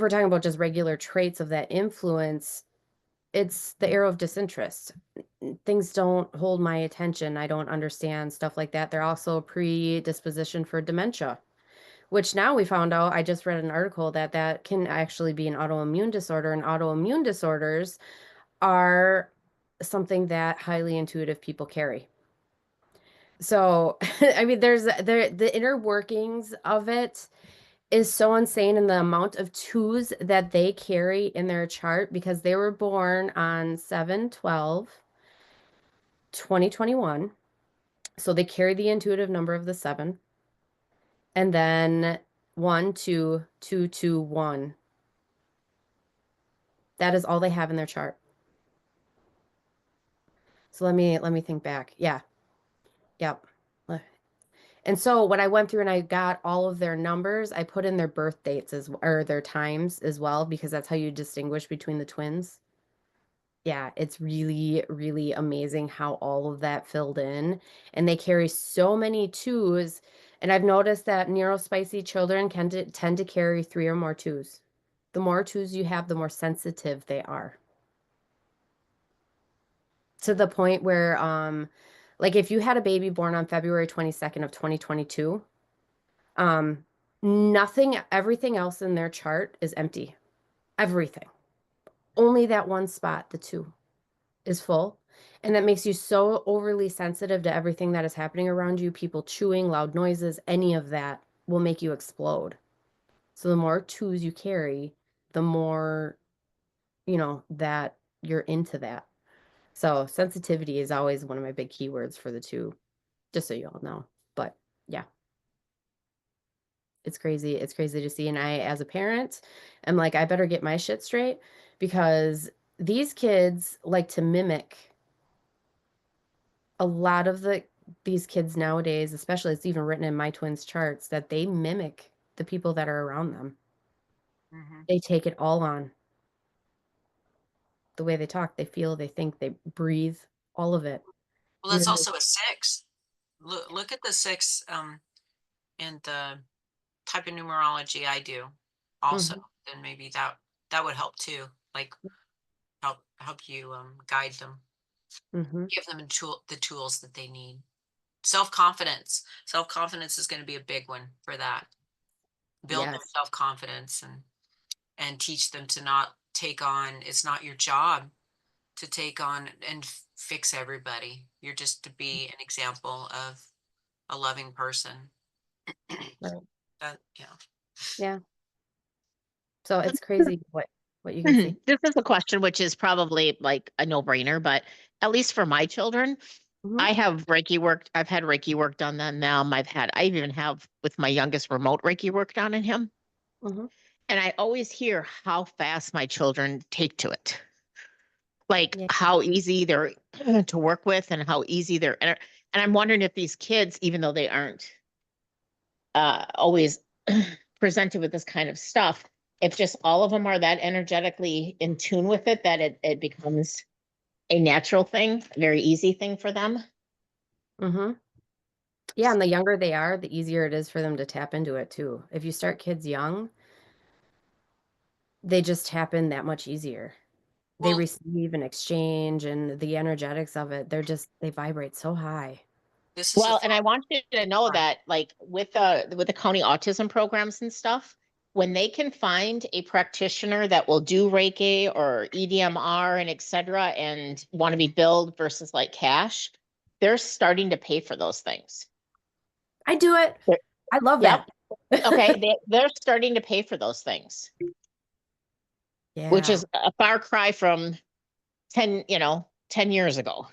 we're talking about just regular traits of that influence, it's the arrow of disinterest. Things don't hold my attention. I don't understand stuff like that. They're also a predisposition for dementia, which now we found out. I just read an article that that can actually be an autoimmune disorder, and autoimmune disorders are something that highly intuitive people carry. So, I mean, the inner workings of it is so insane, and the amount of twos that they carry in their chart because they were born on 7/12/2021. So they carry the intuitive number of the seven. And then 1 2 2 2 1. That is all they have in their chart. So let me think back. Yeah. Yep. And so when I went through and I got all of their numbers, I put in their birth dates or their times as well, because that's how you distinguish between the twins. Yeah, it's really, really amazing how all of that filled in. And they carry so many twos. And I've noticed that neurospicy children tend to carry three or more twos. The more twos you have, the more sensitive they are. To the point where, like if you had a baby born on February 22nd of 2022, um, everything else in their chart is empty. Everything. Only that one spot, the two, is full. And that makes you so overly sensitive to everything that is happening around you. People chewing, loud noises, any of that will make you explode. So the more twos you carry, the more, that you're into that. So sensitivity is always one of my big keywords for the two, just so you all know. But yeah, it's crazy. It's crazy to see. And I, as a parent, am like, I better get my shit straight because these kids like to mimic a lot of these kids nowadays, especially it's even written in my twins' charts that they mimic the people that are around them. Mhm. They take it all on. The way they talk, they feel, they think, they breathe, all of it. Well, And that's they're like, also a six. Look at the six in the type of numerology I do also. mhm, Then maybe that would help too. Like help you guide them, mhm. give them the tools that they need. Self-confidence. Self-confidence is going to be a big one for that. Build their Yes. self-confidence and teach them to not take on, it's not your job to take on and fix everybody. You're just to be an example of a loving person. Right. That, yeah. Yeah. So it's crazy what you can see. This is a question which is probably like a no-brainer, but at least for my children, Mhm, I have Reiki worked. I've had Reiki work done on them. I even have with my youngest remote Reiki work done on him. mhm. And I always hear how fast my children take to it, like Yeah. how easy they're to work with and how easy and I'm wondering if these kids, even though they aren't always presented with this kind of stuff, if just all of them are that energetically in tune with it, that it becomes a natural thing, a very easy thing for them. Mm-hmm. Yeah, and the younger they are, the easier it is for them to tap into it too. If you start kids young, they just tap in that much easier. They Well, receive and exchange and the energetics of it, they vibrate so high. this is a Well, and I thought. want you to know that like with the county autism programs and stuff, when they can find a practitioner that will do Reiki or EDMR and et cetera and want to be billed versus like cash, they're starting to pay for those things. I do it. They're- I love Yep. that. Okay. They're starting to pay for those things, which Yeah, is a far cry from 10 years ago.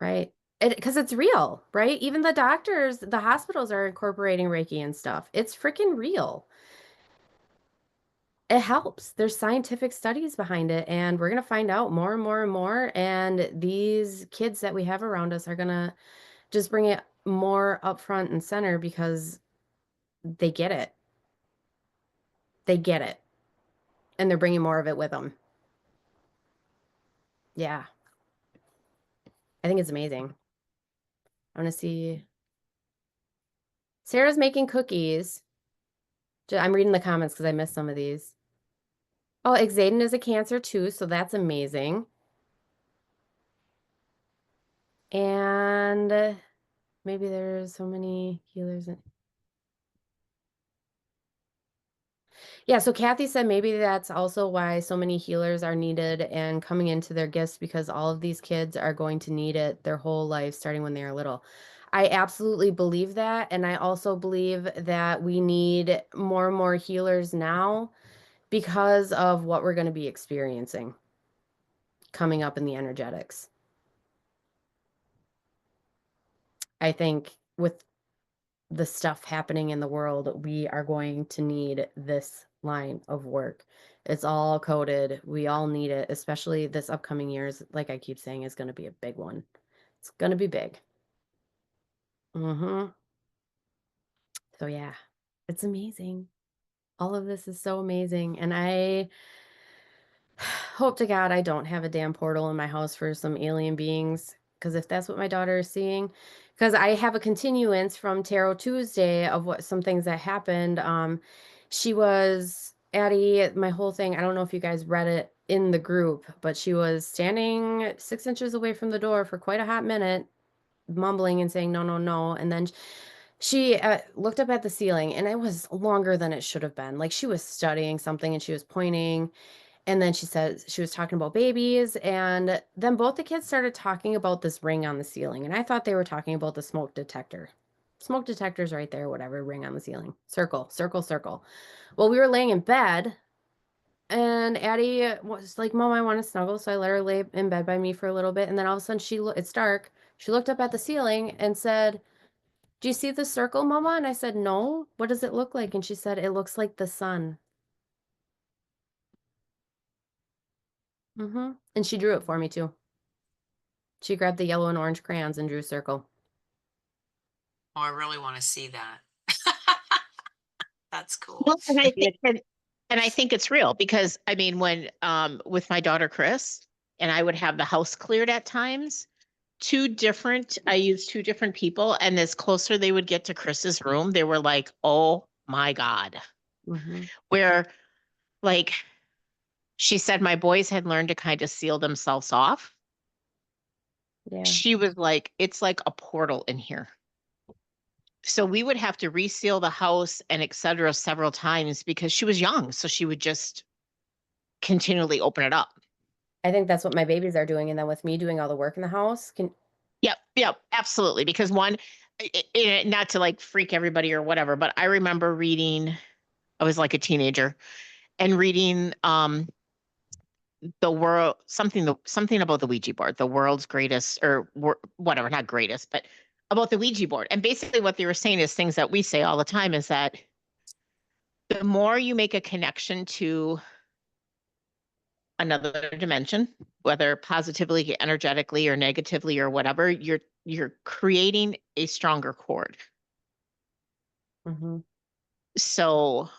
right. Because it's real, right? Even the doctors, the hospitals are incorporating Reiki and stuff. It's freaking real. It helps. There's scientific studies behind it, and we're going to find out more and more and more. And these kids that we have around us are going to just bring it more up front and center because they get it. They get it. And they're bringing more of it with them. Yeah. I think it's amazing. I want to see. Sarah's making cookies. I'm reading the comments because I missed some of these. Oh, Xaden is a Cancer too, so that's amazing. And maybe there's so many healers. Yeah, so Kathy said maybe that's also why so many healers are needed and coming into their gifts because all of these kids are going to need it their whole life, starting when they are little. I absolutely believe that. And I also believe that we need more and more healers now because of what we're going to be experiencing coming up in the energetics. I think with the stuff happening in the world, we are going to need this line of work. It's all coded. We all need it, especially this upcoming years. Like I keep saying, is going to be a big one. It's going to be big. Mm-hmm. So yeah, it's amazing. All of this is so amazing. And I hope to God I don't have a damn portal in my house for some alien beings. Because if that's what my daughter is seeing, because I have a continuance from Tarot Tuesday of what some things that happened. She was Addie, my whole thing. I don't know if you guys read it in the group, but she was standing 6 inches away from the door for quite a hot minute, mumbling and saying no, no, no. And then she looked up at the ceiling, and it was longer than it should have been. Like she was studying something and she was pointing. And then she said she was talking about babies. And then both the kids started talking about this ring on the ceiling. And I thought they were talking about the smoke detector. Smoke detector's right there, whatever, ring on the ceiling. Circle, circle, circle. Well, we were laying in bed, and Addie was like, Mom, I want to snuggle. So I let her lay in bed by me for a little bit. And then all of a sudden, it's dark. She looked up at the ceiling and said, Do you see the circle, Mama? And I said, No. What does it look like? And she said, It looks like the sun. And she drew it for me too. She grabbed the yellow and orange crayons and drew a circle. Oh, I really want to see that. That's cool. Well, and I think it's real because I mean, when with my daughter Chris, and I would have the house cleared at times, I used two different people, and as closer they would get to Chris's room, they were like, oh my God. Mm-hmm. Where like she said my boys had learned to kind of seal themselves off. Yeah. She was like, it's like a portal in here. So we would have to reseal the house and et cetera several times because she was young. So she would just continually open it up. I think that's what my babies are doing. And then with me doing all the work in the house, Yep, absolutely. Because one, not to like freak everybody or whatever, but I remember reading, I was like a teenager and reading the world, something about the Ouija board, the world's greatest or whatever, not greatest, but about the Ouija board. And basically what they were saying is things that we say all the time is that the more you make a connection to another dimension, whether positively, energetically, or negatively, or whatever, you're creating a stronger cord. mm-hmm. So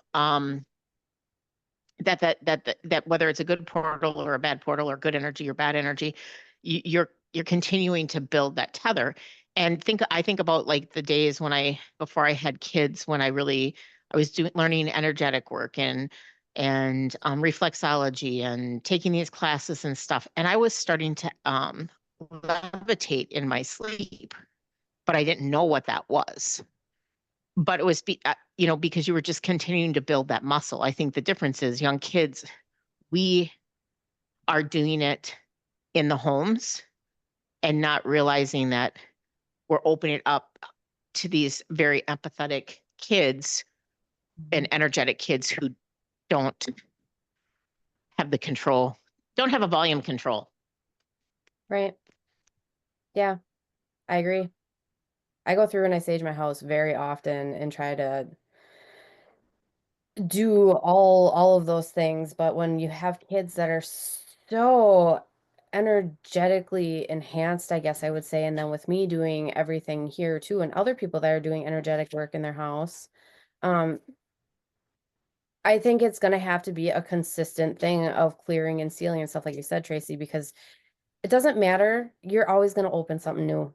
that whether it's a good portal or a bad portal or good energy or bad energy, you're continuing to build that tether. And I think about like the days before I had kids, when I was learning energetic work and reflexology and taking these classes and stuff. And I was starting to levitate in my sleep, but I didn't know what that was. But it was, because you were just continuing to build that muscle. I think the difference is young kids, we are doing it in the homes and not realizing that we're opening it up to these very empathetic kids and energetic kids who don't have the control, don't have a volume control. Right. Yeah, I agree. I go through and I sage my house very often and try to do all of those things, but when you have kids that are so energetically enhanced, I guess I would say, and then with me doing everything here too, and other people that are doing energetic work in their house, um, I think it's gonna have to be a consistent thing of clearing and sealing and stuff like you said, Tracy, because it doesn't matter. You're always gonna open something new.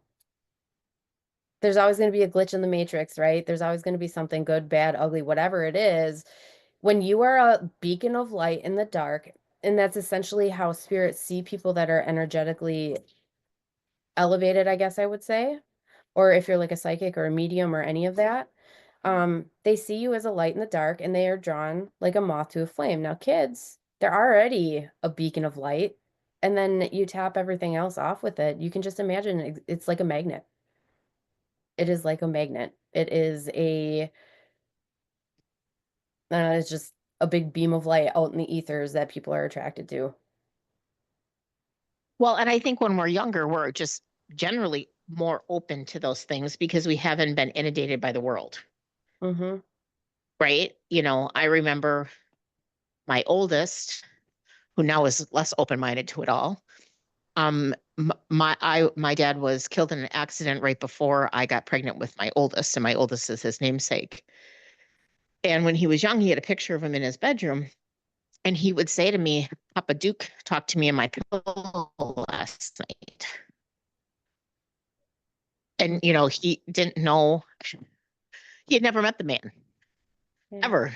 There's always gonna be a glitch in the matrix, right? There's always gonna be something good, bad, ugly, whatever it is. When you are a beacon of light in the dark, and that's essentially how spirits see people that are energetically elevated, I guess I would say, or if you're like a psychic or a medium or any of that, they see you as a light in the dark and they are drawn like a moth to a flame. Now, kids, they're already a beacon of light, and then you tap everything else off with it. You can just imagine it's like a magnet. It is like a magnet. It's just a big beam of light out in the ethers that people are attracted to. Well, and I think when we're younger, we're just generally more open to those things because we haven't been inundated by the world. Mm-hmm. Right? I remember my oldest, who now is less open-minded to it all. My dad was killed in an accident right before I got pregnant with my oldest, and my oldest is his namesake. And when he was young, he had a picture of him in his bedroom, and he would say to me, "Papa Duke talked to me in my pillow last night." And he didn't know, he had never met the man. Yeah. Ever.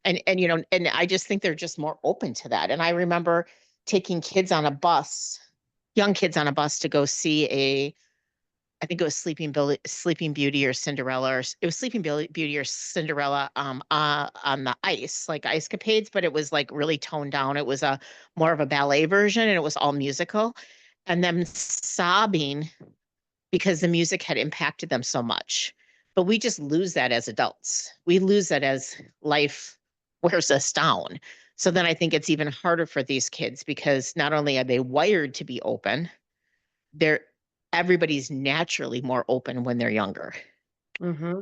And I just think they're just more open to that. And I remember taking young kids on a bus to go see I think it was Sleeping Beauty or Cinderella, it was Sleeping Beauty or Cinderella on the ice, like ice capades, but it was like really toned down. It was more of a ballet version, and it was all musical, and them sobbing because the music had impacted them so much. But we just lose that as adults. We lose that as life wears us down. So then I think it's even harder for these kids because not only are they wired to be open, everybody's naturally more open when they're younger. Mm-hmm.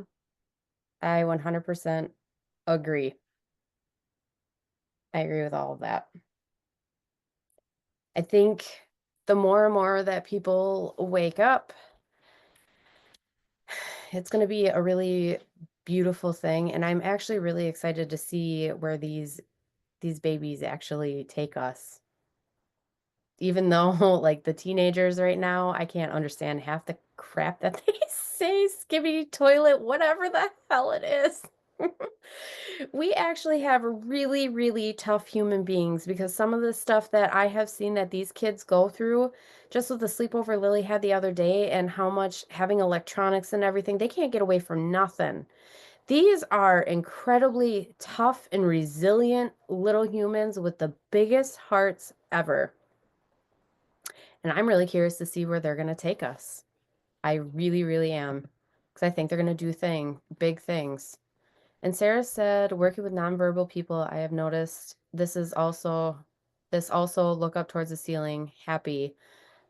I 100% agree. I agree with all of that. I think the more and more that people wake up, it's going to be a really beautiful thing. And I'm actually really excited to see where these babies actually take us. Even though like the teenagers right now, I can't understand half the crap that they say, skibbity toilet, whatever the hell it is. We actually have really, really tough human beings because some of the stuff that I have seen that these kids go through, just with the sleepover Lily had the other day and how much having electronics and everything, they can't get away from nothing. These are incredibly tough and resilient little humans with the biggest hearts ever. And I'm really curious to see where they're going to take us. I really, really am. Because I think they're going to do big things. And Sarah said, working with nonverbal people, I have noticed this also look up towards the ceiling, happy,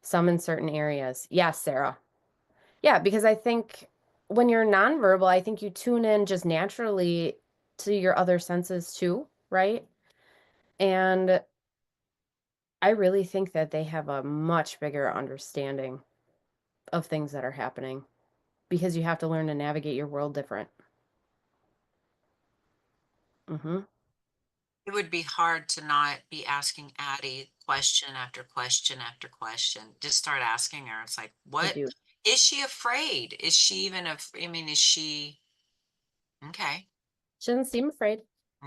some in certain areas. Yes, Sarah. Yeah, because I think when you're nonverbal, I think you tune in just naturally to your other senses too, right? And I really think that they have a much bigger understanding of things that are happening because you have to learn to navigate your world different. Mm-hmm. It would be hard to not be asking Addie question after question after question. Just start asking her. It's like, I what do. is she afraid? Is she even I mean, is she okay? She doesn't seem afraid.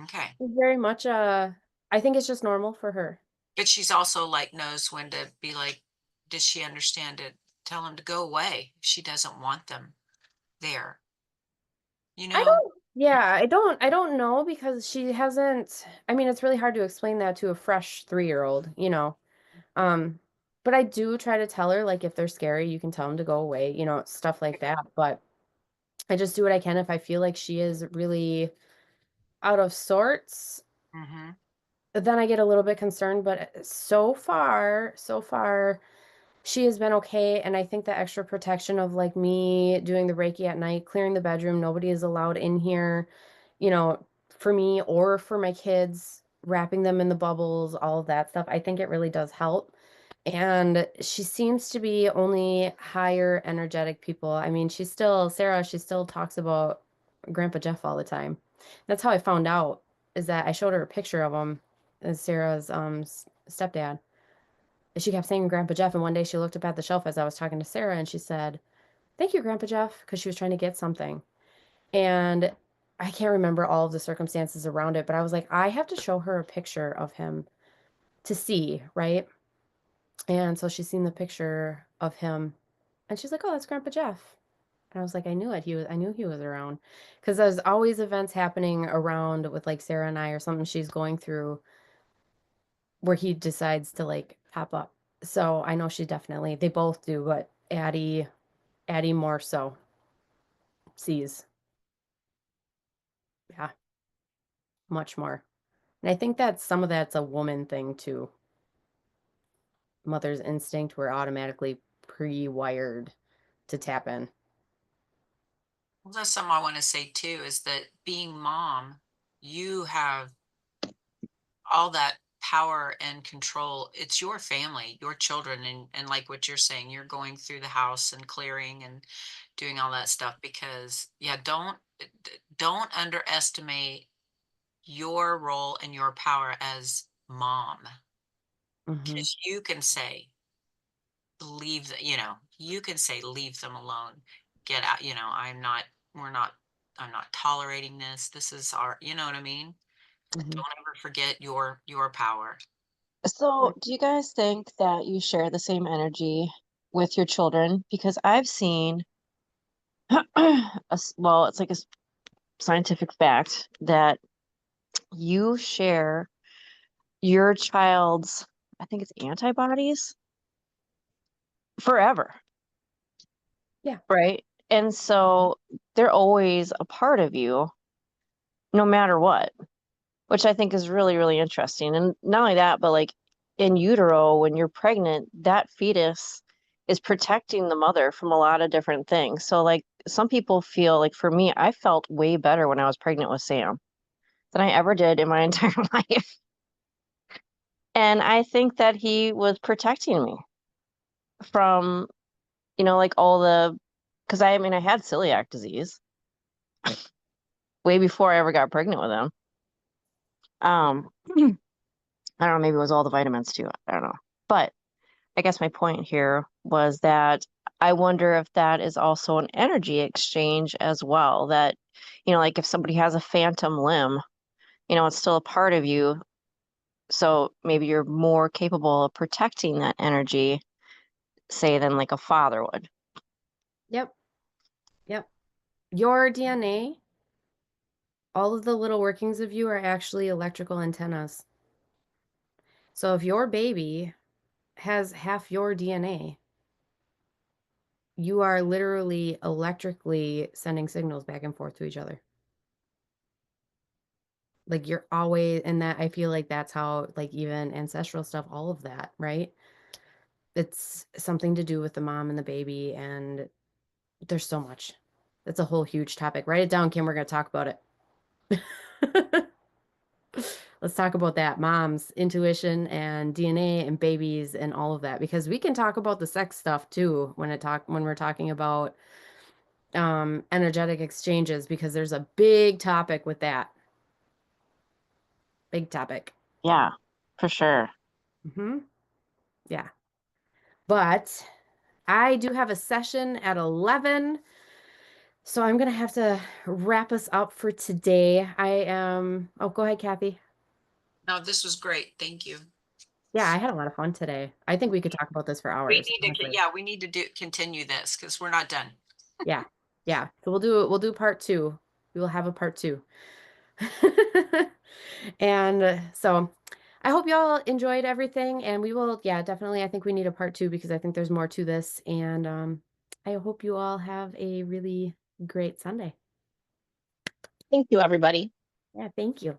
Okay. She's very much I think it's just normal for her. But she's also like knows when to be like, does she understand it? Tell him to go away if she doesn't want them there. You I know? don't, yeah, I don't know because she hasn't, I mean, it's really hard to explain that to a fresh 3-year-old, you know. Um, but I do try to tell her, like, if they're scary, you can tell them to go away, you know, stuff like that. But I just do what I can if I feel like she is really out of sorts, Mm-hmm. then I get a little bit concerned. But so far, she has been okay, and I think the extra protection of like me doing the Reiki at night, clearing the bedroom, nobody is allowed in here, you know, for me or for my kids, wrapping them in the bubbles, all of that stuff. I think it really does help. And she seems to be only higher energetic people. I mean, Sarah, she still talks about Grandpa Jeff all the time. That's how I found out, is that I showed her a picture of him as Sarah's stepdad. She kept saying Grandpa Jeff, and one day she looked up at the shelf as I was talking to Sarah and she said, "Thank you, Grandpa Jeff," because she was trying to get something. And I can't remember all of the circumstances around it, but I was like, I have to show her a picture of him to see, right? And so she's seen the picture of him and she's like, "Oh, that's Grandpa Jeff." And I was like, I knew it. I knew he was around because there's always events happening around with like Sarah and I or something she's going through where he decides to like pop up. So I know they both do, but Addie more so sees. Yeah, much more. And I think that some of that's a woman thing too. Mother's instinct, we're automatically pre-wired to tap in. Well, that's something I want to say too, is that being mom, you have all that power and control. It's your family, your children, and like what you're saying, you're going through the house and clearing and doing all that stuff because yeah, don't underestimate your role and your power as mom. Hmm. Because you can say, you can say, leave them alone, get out, we're not, I'm not tolerating this. This is our, you know what I mean? Hmm. Don't ever forget your power. So, do you guys think that you share the same energy with your children? Because I've seen, well, it's like scientific fact that you share your child's, I think it's antibodies forever, Yeah. right? And so they're always a part of you no matter what, which I think is really, really interesting. And not only that, but like in utero, when you're pregnant, that fetus is protecting the mother from a lot of different things. So, like, some people feel like for me, I felt way better when I was pregnant with Sam than I ever did in my entire life. And I think that he was protecting me from, like all because I mean, I had celiac disease way before I ever got pregnant with him. I don't know, maybe it was all the vitamins too. I don't know. But I guess my point here was that I wonder if that is also an energy exchange as well. That, like if somebody has a phantom limb, it's still a part of you. So maybe you're more capable of protecting that energy, say, than like a father would. Yep. Yep. Your DNA, all of the little workings of you are actually electrical antennas. So if your baby has half your DNA, you are literally electrically sending signals back and forth to each other. Like you're always, and that I feel like that's how, like, even ancestral stuff, all of that, right? It's something to do with the mom and the baby, and there's so much. That's a whole huge topic. Write it down, Kim. We're going to talk about it. Let's talk about that. Moms, intuition, and DNA, and babies, and all of that, because we can talk about the sex stuff too when we're talking about energetic exchanges, because there's a big topic with that. Big topic. Yeah, for sure. Yeah. But I do have a session at 11. So I'm going to have to wrap us up for today. Oh, go ahead, Kathy. No, this was great. Thank you. Yeah, I had a lot of fun today. I think we could talk about this for We hours, need to, honestly. yeah, we need to continue this because we're not done. Yeah. Yeah. So we'll do part 2. We will have a part 2. And so I hope y'all enjoyed everything, and we will, yeah, definitely. I think we need a part 2 because I think there's more to this. And I hope you all have a really great Sunday. Thank you, everybody. Yeah, thank you.